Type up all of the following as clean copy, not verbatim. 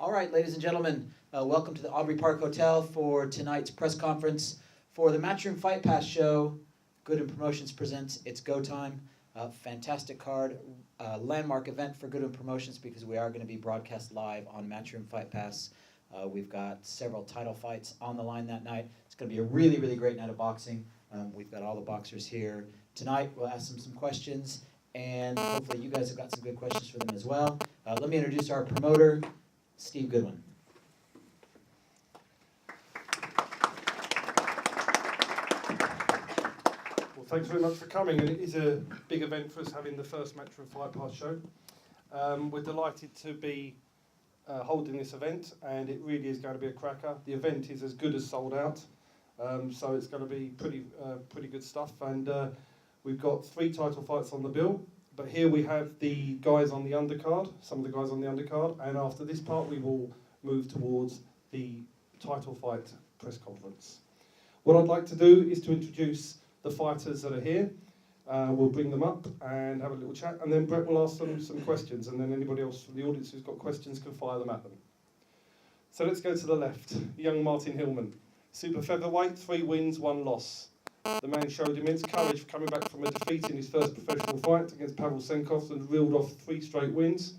All right, ladies and gentlemen, welcome to the Aubrey Park Hotel for tonight's press conference for the Matchroom Fight Pass show. Goodwin Promotions presents It's Go Time. Fantastic card, landmark event for Goodwin Promotions because we are going to be broadcast live on Matchroom Fight Pass. We've got several title fights on the line that night. It's going to be a really, really great night of boxing. We've got all the boxers here tonight. We'll ask them some questions, and hopefully you guys have got some good questions for them as well. Let me introduce our promoter, Steve Goodwin. Well, thanks very much for coming, and it is a big event for us having the first Matchroom Fight Pass show. We're delighted to be holding this event, and it really is going to be a cracker. The event is as good as sold out, so it's going to be pretty good stuff. And we've got 3 title fights on the bill. But here we have the guys on the undercard, some of the guys on the undercard, and after this part we will move towards the title fight press conference. What I'd like to do is to introduce the fighters that are here. We'll bring them up and have a little chat, and then Bret will ask them some questions, and then anybody else from the audience who's got questions can fire them at them. So let's go to the left. Young Martin Hillman, super featherweight, 3 wins, 1 loss. The man showed immense courage coming back from a defeat in his first professional fight against Pavel Senkov and reeled off 3 straight wins.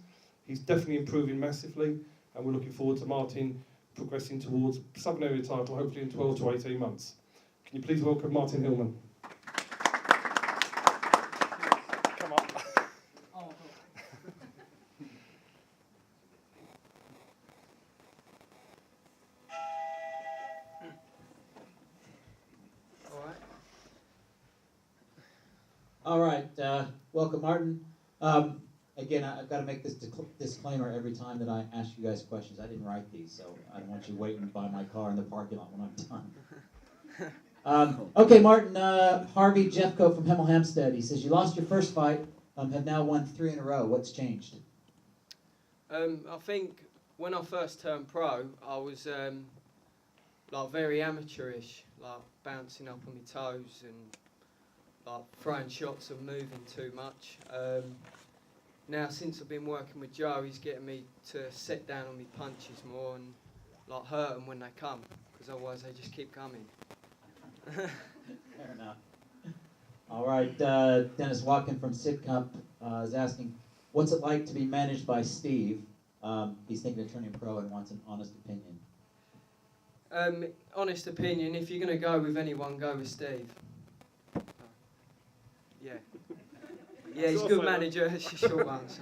He's definitely improving massively, and we're looking forward to Martin progressing towards Southern Area title, hopefully in 12 to 18 months. Can you please welcome Martin Hillman? Come on. All right, welcome, Martin. Again, I've got to make this disclaimer every time that I ask you guys questions. I didn't write these, so I don't want you waiting by my car in the parking lot when I'm done. Okay, Martin, Harvey Jeffco from Hemel Hempstead. He says, you lost your first fight, have now won 3 in a row. What's changed? I think when I first turned pro, I was like very amateurish, like bouncing up on my toes and like throwing shots and moving too much. Now since I've been working with Joe, he's getting me to set down on my punches more and like hurt them when they come, because otherwise they just keep coming. Fair enough. All right, Dennis Watkin from Sidcup is asking, what's it like to be managed by Steve? He's thinking of turning pro and wants an honest opinion. Honest opinion, if you're going to go with anyone, go with Steve. Yeah. Yeah, he's a good manager. It's a short answer.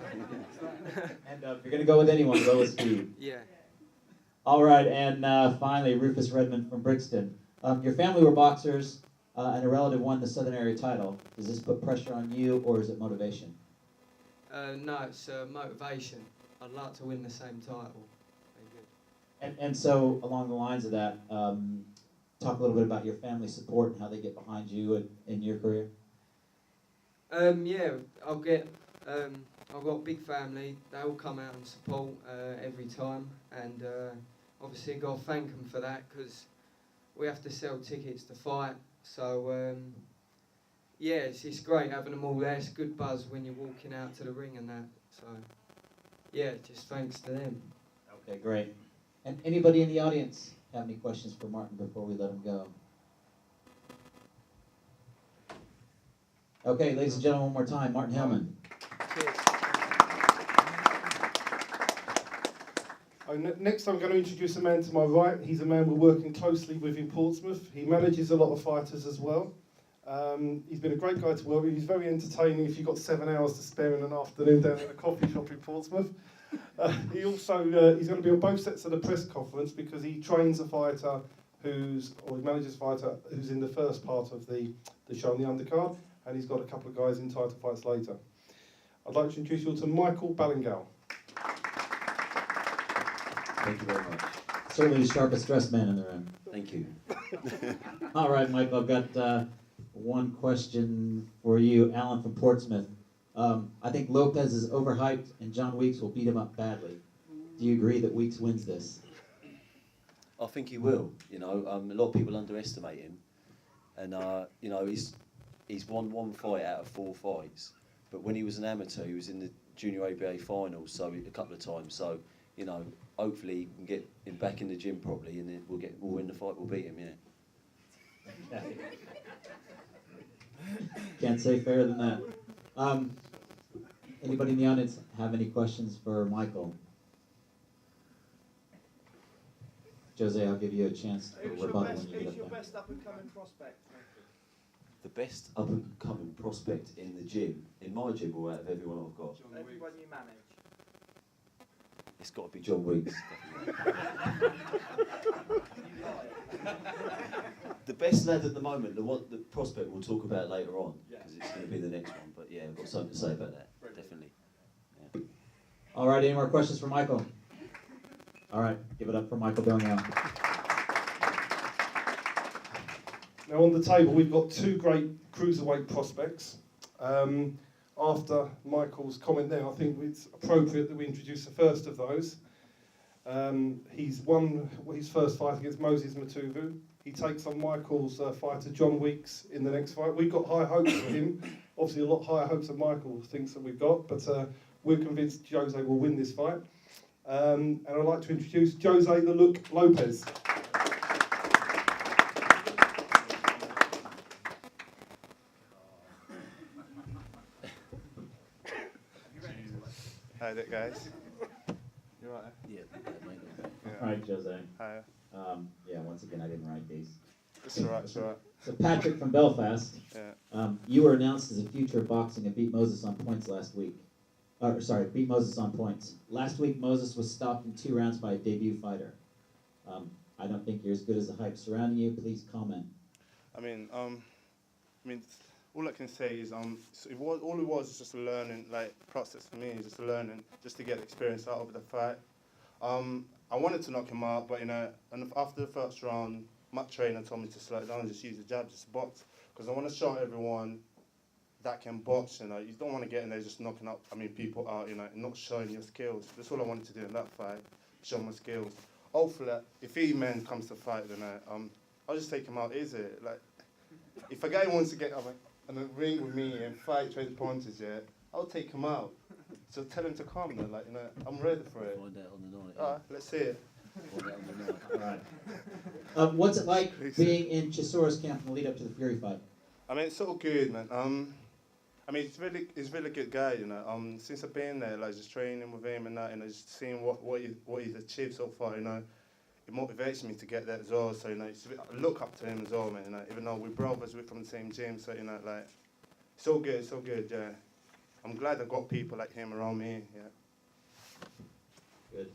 And if you're going to go with anyone, go with Steve. Yeah. All right, and finally, Rufus Redmond from Brixton. Your family were boxers, and a relative won the Southern Area title. Does this put pressure on you, or is it motivation? No, it's motivation. I'd like to win the same title. Very good. And so, along the lines of that, talk a little bit about your family support and how they get behind you in your career. Yeah, I've got a big family. They all come out and support every time, and obviously I've got to thank them for that, because we have to sell tickets to fight. So yeah, it's great having them all there. It's a good buzz when you're walking out to the ring and that. So yeah, just thanks to them. Okay, great. And anybody in the audience have any questions for Martin before we let him go? Okay, ladies and gentlemen, one more time, Martin Hillman. Cheers. Next I'm going to introduce a man to my right. He's a man we're working closely with in Portsmouth. He manages a lot of fighters as well. He's been a great guy to work with. He's very entertaining if you've got 7 hours to spare in an afternoon down at a coffee shop in Portsmouth. He's going to be on both sets of the press conference because he trains a fighter he manages a fighter who's in the first part of the show on the undercard, and he's got a couple of guys in title fights later. I'd like to introduce you all to Michael Ballingal. Thank you very much. Certainly the sharpest dressed man in the room. Thank you. All right, Michael, I've got one question for you. Alan from Portsmouth. I think Lopes is overhyped and John Weeks will beat him up badly. Do you agree that Weeks wins this? I think he will. You know, a lot of people underestimate him, and you know, he's won 1 fight out of 4 fights. But when he was an amateur, he was in the junior ABA finals, so a couple of times. So you know, hopefully we can get him back in the gym properly, and then we'll win the fight. We'll beat him. Yeah. Can't say fairer than that. Anybody in the audience have any questions for Michael? Jose, I'll give you a chance to rebuttal when you get Who's your up there. best up-and-coming prospect? The best up and coming prospect in the gym, in my gym, or out of everyone I've got, Everyone you manage. it's got to be John Weeks. The best lad at the moment, the prospect we'll talk about later on, because it's going to be the next one. But yeah, I've got something to say about that. Definitely. Yeah. All right, any more questions for Michael? All right, give it up for Michael Darnell. Now on the table we've got two great cruiserweight prospects. After Michael's comment there, I think it's appropriate that we introduce the first of those. He's won his first fight against Moses Matuvu. He takes on Michael's fighter John Weeks in the next fight. We've got high hopes for him. Obviously a lot higher hopes than Michael thinks that we've got, but we're convinced Jose will win this fight. And I'd like to introduce Jose the Look Lopes. Hi there, guys. You alright? Yeah. All right, Jose. Hi. Yeah, once again, I didn't write these. It's alright, it's alright. So Patrick from Belfast, Yeah. you were announced as a future of boxing and beat Moses on points last week. Beat Moses on points. Last week, Moses was stopped in 2 rounds by a debut fighter. I don't think you're as good as the hype surrounding you. Please comment. I mean, all I can say is, all it was just a learning, process for me, just a learning, just to get experience out of the fight. I wanted to knock him out, but and after the first round, my trainer told me to slow it down and just use the jab, just box, because I want to show everyone that can box. You don't want to get in there just knocking up, people out, and not showing your skills. That's all I wanted to do in that fight, show my skills. Hopefully, if E-Man comes to fight tonight, I'll just take him out easy. If a guy wants to get up in the ring with me and fight 20 punches, I'll take him out. So tell him to come then, I'm ready for it. Find out on the night. Alright, let's see it. Find out on the night. All right. What's it like being in Chisora's camp in the lead up to the Fury fight? It's so good, man. He's really good guy, Since I've been there, just training with him and that, just seeing what he's achieved so far, it motivates me to get that as well. So I look up to him as well, man. Even though we're brothers, we're from the same gym, so so good, yeah. I'm glad I got people like him around me, yeah. Good.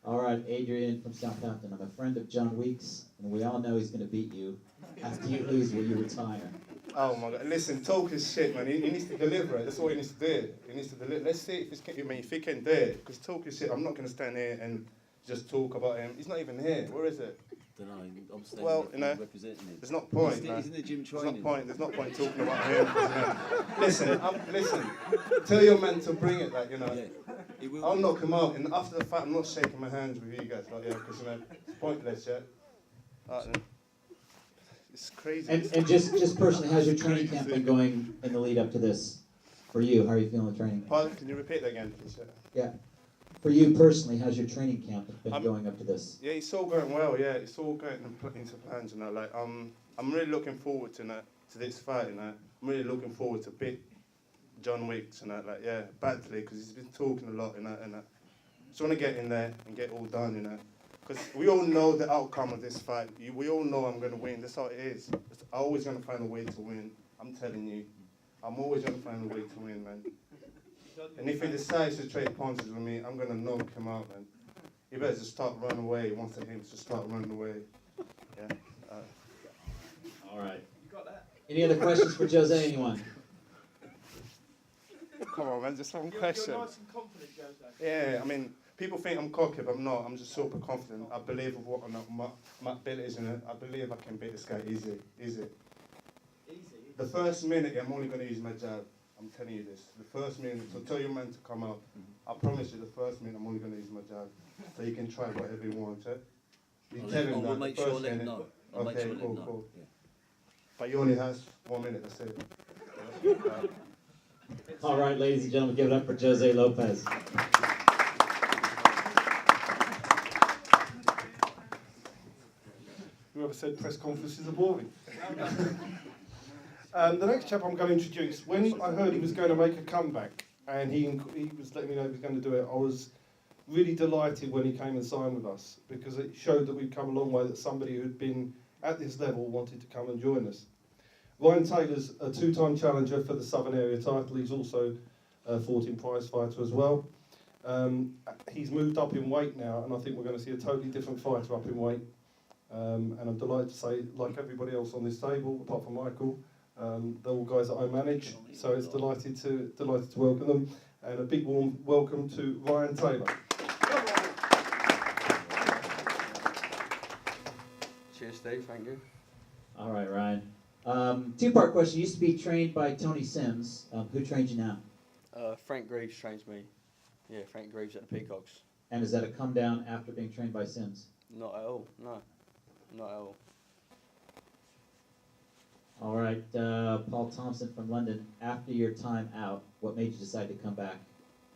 All right, Adrian from Southampton. I'm a friend of John Weeks, and we all know he's going to beat you. After you lose, will you retire? Oh my God! Listen, talk is shit, man. He needs to deliver it. That's what he needs to do. He needs to deliver. Let's see if he can do it. Because talk is shit. I'm not going to stand here and just talk about him. He's not even here. Where is it? Don't know. I'm standing representing him. There's not point. He's in the gym training. There's not point talking about him. Listen. Tell your man to bring it. Yeah, he will. I'll knock him out. And after the fight, I'm not shaking my hands with you guys. Because it's pointless. Yeah. Right, then. It's crazy. And just personally, how's your training camp been going in the lead up to this? For you, how are you feeling the training? Pardon, can you repeat that again, please? Yeah. For you personally, how's your training camp been going up to this? Yeah, it's all going well. Yeah, it's all going into plans. I'm really looking forward to this fight. I'm really looking forward to beat John Weeks badly, because he's been talking a lot. Just want to get in there and get it all done. Because we all know the outcome of this fight. We all know I'm going to win. That's how it is. I'm always going to find a way to win. I'm telling you. I'm always going to find a way to win, man. And if he decides to trade punches with me, I'm going to knock him out, man. He better just start running away. Once I hit him, just start running away. Yeah. All right. You got that? Any other questions for Jose, anyone? Come on, man. Just one You're question. nice and confident, Jose. Yeah, people think I'm cocky, but I'm not. I'm just super confident. I believe of what my abilities in it. I believe I can beat this guy easy. Easy? The first minute, I'm only going to use my jab. I'm telling you this. The first minute, so tell your man to come out. I promise you, the first minute, I'm only going to use my jab. So you can try whatever you want, yeah? You tell him that. We'll make the sure first I let him minute. know. I'll make Okay, sure I let him know. cool. Yeah. But he only has 1 minute, that's it. All right, ladies and gentlemen, give it up for Jose Lopes. ever said press conferences are boring. The next chap I'm going to introduce, when I heard he was going to make a comeback and he was letting me know he was going to do it, I was really delighted when he came and signed with us, because it showed that we'd come a long way, that somebody who'd been at this level wanted to come and join us. Ryan Taylor's a two-time challenger for the Southern Area title. He's also a 14 prize fighter as well. He's moved up in weight now, and I think we're going to see a totally different fighter up in weight. And I'm delighted to say, like everybody else on this table, apart from Michael, they're all guys that I manage, so it's delighted to welcome them. And a big warm welcome to Ryan Taylor. Cheers, Steve. Thank you. All right, Ryan. Two-part question. You used to be trained by Tony Sims. Who trains you now? Frank Greaves trains me. Yeah, Frank Greaves at the Peacocks. And is that a come down after being trained by Sims? Not at all. No, not at all. All right, Paul Thompson from London. After your time out, what made you decide to come back,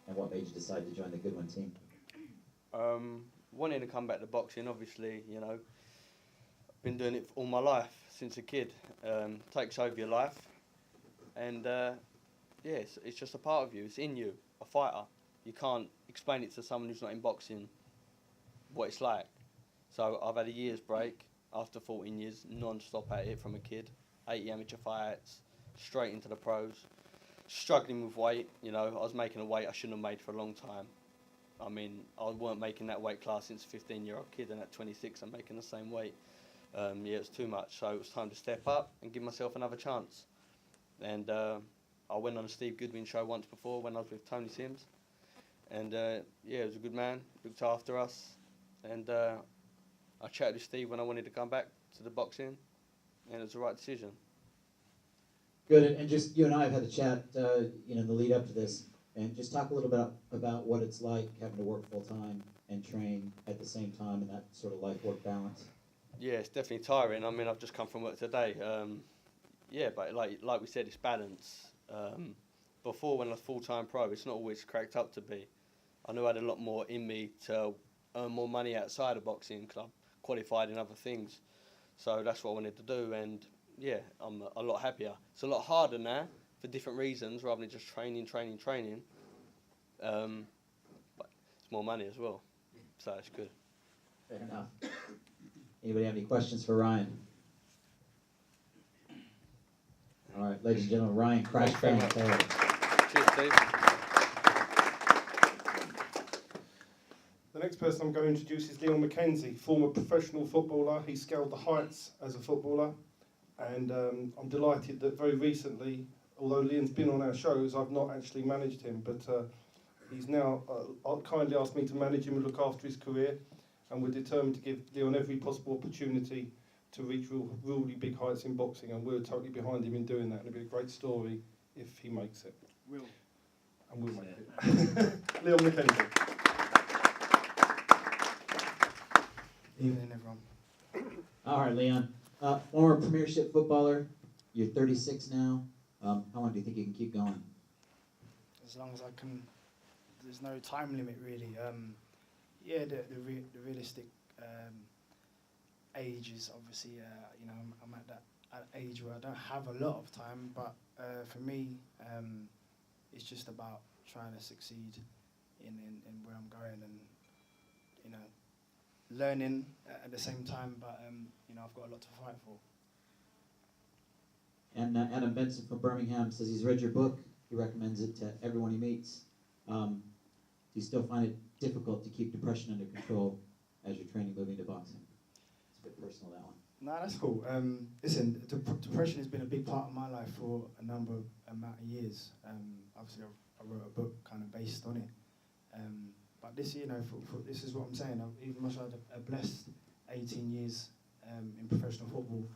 and what made you decide to join the Goodwin team? Wanting to come back to boxing, obviously, you know, I've been doing it all my life since a kid. Takes over your life, and yeah, it's just a part of you. It's in you. A fighter. You can't explain it to someone who's not in boxing what it's like. So I've had a year's break after 14 years, non-stop at it from a kid. 80 amateur fights, straight into the pros. Struggling with weight, you know, I was making a weight I shouldn't have made for a long time. I mean, I weren't making that weight class since a 15-year-old kid, and at 26 I'm making the same weight. Yeah, it was too much, so it was time to step up and give myself another chance. And I went on a Steve Goodwin show once before when I was with Tony Sims. And yeah, he was a good man, looked after us. And I chatted with Steve when I wanted to come back to the boxing, and it was the right decision. Good, and just you and I have had a chat, you know, in the lead up to this, and just talk a little bit about what it's like having to work full time and train at the same time, and that sort of life-work balance. Yeah, it's definitely tiring. I mean, I've just come from work today. Yeah, but like we said, it's balance. Before, when I was full-time pro, it's not always cracked up to be. I knew I had a lot more in me to earn more money outside of boxing, because I'm qualified in other things. So that's what I wanted to do, and yeah, I'm a lot happier. It's a lot harder now for different reasons, rather than just training. But it's more money as well, so it's good. Fair enough. Anybody have any questions for Ryan? All right, ladies and gentlemen, Ryan Crash Fan Taylor. Cheers, Steve. The next person I'm going to introduce is Leon McKenzie, former professional footballer. He scaled the heights as a footballer, and I'm delighted that very recently, although Leon's been on our shows, I've not actually managed him, but he's now kindly asked me to manage him and look after his career, and we're determined to give Leon every possible opportunity to reach really big heights in boxing, and we're totally behind him in doing that, and it'll be a great story if he makes it. Will. And we'll make it. Leon McKenzie. Evening, everyone. All right, Leon. Former Premiership footballer. You're 36 now. How long do you think you can keep going? As long as I can. There's no time limit, really. Yeah, the realistic age is obviously, you know, I'm at that age where I don't have a lot of time, but for me, it's just about trying to succeed in where I'm going, and, you know, learning at the same time, but you know, I've got a lot to fight for. And Adam Benson from Birmingham says he's read your book. He recommends it to everyone he meets. Do you still find it difficult to keep depression under control as you're training moving to boxing? It's a bit personal, that one. No, that's cool. Listen, depression has been a big part of my life for a amount of years. Obviously, I wrote a book kind of based on it. But this, you know, this is what I'm saying. Even though I had a blessed 18 years in professional football,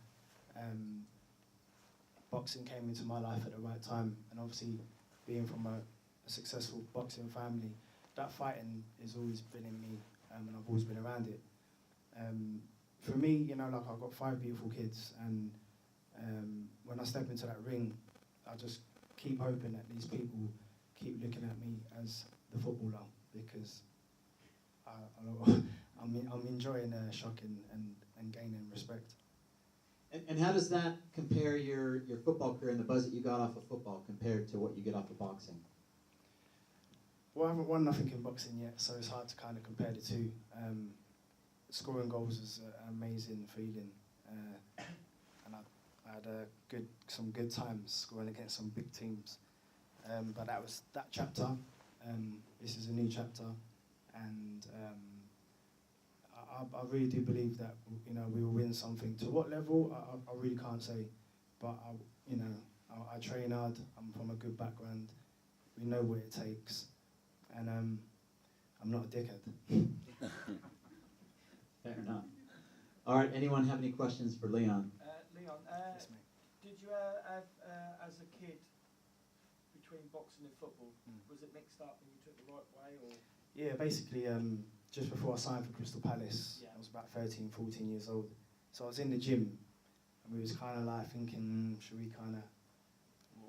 boxing came into my life at the right time. And obviously, being from a successful boxing family, that fighting has always been in me, and I've always been around it. For me, you know, like, I've got 5 beautiful kids, and when I step into that ring, I just keep hoping that these people keep looking at me as the footballer, because I'm enjoying shocking and gaining respect. And how does that compare your football career and the buzz that you got off of football compared to what you get off of boxing? Well, I haven't won nothing in boxing yet, so it's hard to kind of compare the two. Scoring goals is an amazing feeling, and I had some good times scoring against some big teams. But that was that chapter. This is a new chapter, and I really do believe that we will win something. To what level, I really can't say, but I train hard. I'm from a good background. We know what it takes, and I'm not a dickhead. Fair enough. All right, anyone have any questions for Leon? Leon, Yes, mate. did you have, as a kid, between boxing and football, was it mixed up and you took the right way, or? Yeah, basically, just before I signed for Crystal Palace, Yeah. I was about 13, 14 years old. So I was in the gym, and we was kind of like thinking, should we kind of,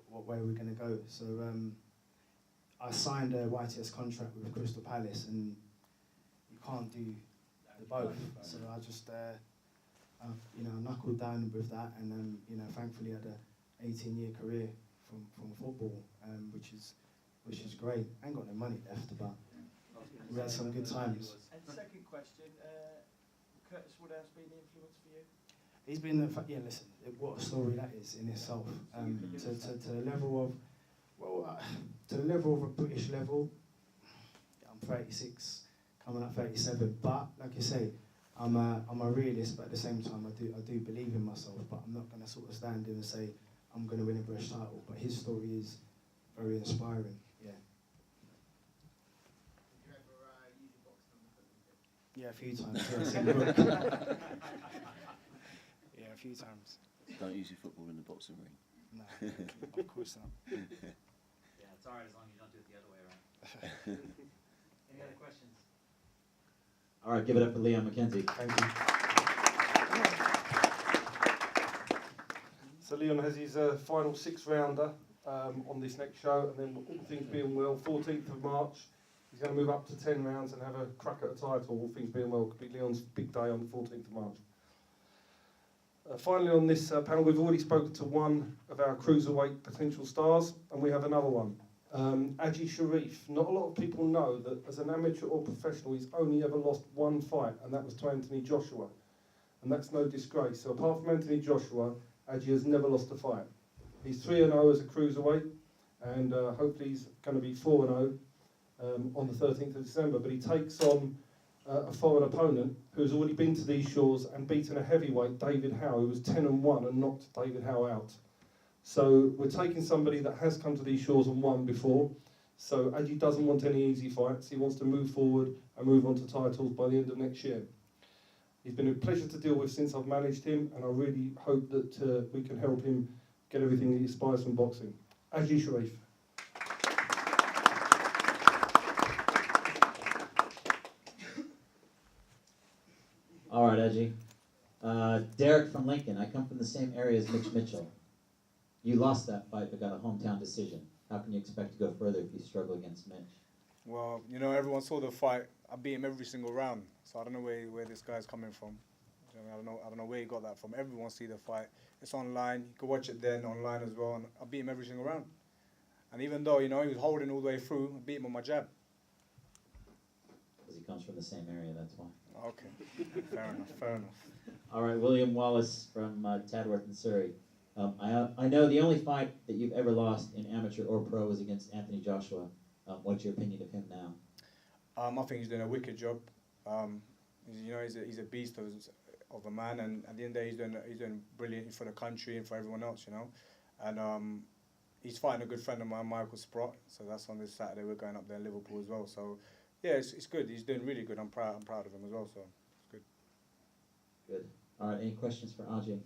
what way are we going to go? So I signed a YTS contract with Crystal Palace, and you can't do the both. So I just, knuckled down with that, and thankfully had a 18-year career from football, which is great. I ain't got no money left, but we had some good times. And second question, Curtis Woodhouse been an influence for you? He's been, listen, what a story that is in itself. To the level of a British level, I'm 36, coming up 37. But like you say, I'm a realist, but at the same time, I do believe in myself. But I'm not going to sort of stand in and say I'm going to win a British title. But his story is very inspiring. Yeah. Did you ever use your boxing on the football pitch? Yeah, a few times. Yeah, it's in the book. Yeah, a few times. Don't use your football in the boxing ring. No, of course not. Yeah, it's all right as long as you don't do it the other way around. Any other questions? All right, give it up for Leon McKenzie. Thank you. So Leon has his final 6-rounder on this next show, and then all things being well, 14th of March, he's going to move up to 10 rounds and have a crack at a title. All things being well, could be Leon's big day on the 14th of March. Finally on this panel, we've already spoken to one of our cruiserweight potential stars, and we have another one. Aji Sharif. Not a lot of people know that as an amateur or professional, he's only ever lost one fight, and that was to Anthony Joshua. And that's no disgrace. So apart from Anthony Joshua, Aji has never lost a fight. He's 3-0 as a cruiserweight, and hopefully he's going to be 4-0 on the 13th of December. But he takes on a foreign opponent who's already been to these shores and beaten a heavyweight, David Howe, who was 10-1 and knocked David Howe out. So we're taking somebody that has come to these shores and won before. So Aji doesn't want any easy fights. He wants to move forward and move on to titles by the end of next year. He's been a pleasure to deal with since I've managed him, and I really hope that we can help him get everything he aspires from boxing. Aji Sharif. All right, Aji. Derek from Lincoln. I come from the same area as Mitch Mitchell. You lost that fight but got a hometown decision. How can you expect to go further if you struggle against Mitch? Well, everyone saw the fight. I beat him every single round, so I don't know where this guy's coming from. I don't know where he got that from. Everyone see the fight. It's online. You can watch it then online as well. And I beat him every single round. And even though he was holding all the way through, I beat him on my jab. Because he comes from the same area, that's why. Okay, fair enough. All right, William Wallace from Tadworth in Surrey. I know the only fight that you've ever lost in amateur or pro was against Anthony Joshua. What's your opinion of him now? I think he's doing a wicked job. He's a beast of a man, and at the end of the day, he's doing brilliant for the country and for everyone else, And he's fighting a good friend of mine, Michael Sprott. So that's on this Saturday. We're going up there in Liverpool as well. So yeah, it's good. He's doing really good. I'm proud of him as well. So it's good. Good. All right. Any questions for Aji?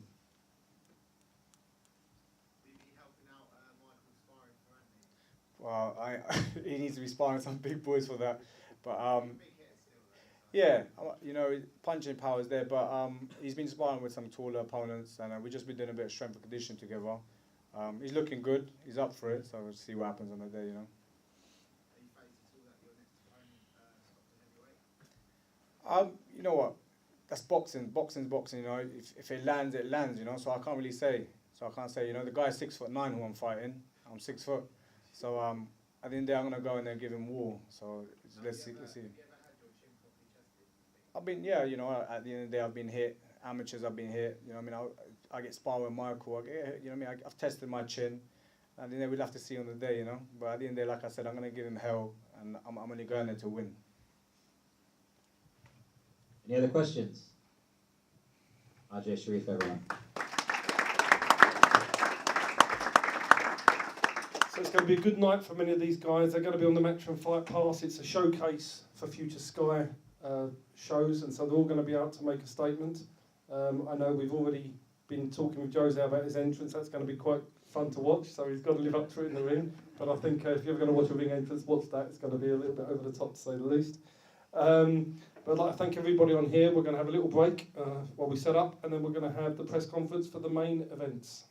Well, he needs to be sparring some big boys for that, but yeah, punching power is there, but he's been sparring with some taller opponents, and we've just been doing a bit of strength and conditioning together. He's looking good. He's up for it, so we'll see what happens on the day. You know what? that's boxing. Boxing's boxing. You know, if it lands, it lands. You know, so I can't really say. So I can't say. You know, the guy's 6'9" who I'm fighting. I'm 6 foot. So at the end of the day, I'm gonna go in there and give him war. So let's see. I've been, yeah, you know, at the end of the day, I've been hit. Amateurs, I've been hit. You know, what I mean, I get sparred with Michael. You know, what I mean, I've tested my chin. At the end of the day, we'll have to see on the day, you know. But at the end of the day, like I said, I'm gonna give him hell, and I'm only going there to win. Any other questions? Aji Sharif, everyone. So it's going to be a good night for many of these guys. They're going to be on the Matchroom Fight Pass. It's a showcase for future Sky shows, and so they're all going to be out to make a statement. I know we've already been talking with Jose about his entrance. That's going to be quite fun to watch, so he's got to live up to it in the ring. But I think if you're ever going to watch a ring entrance, watch that. It's going to be a little bit over the top, to say the least. But I'd like to thank everybody on here. We're going to have a little break while we set up, and then we're going to have the press conference for the main events.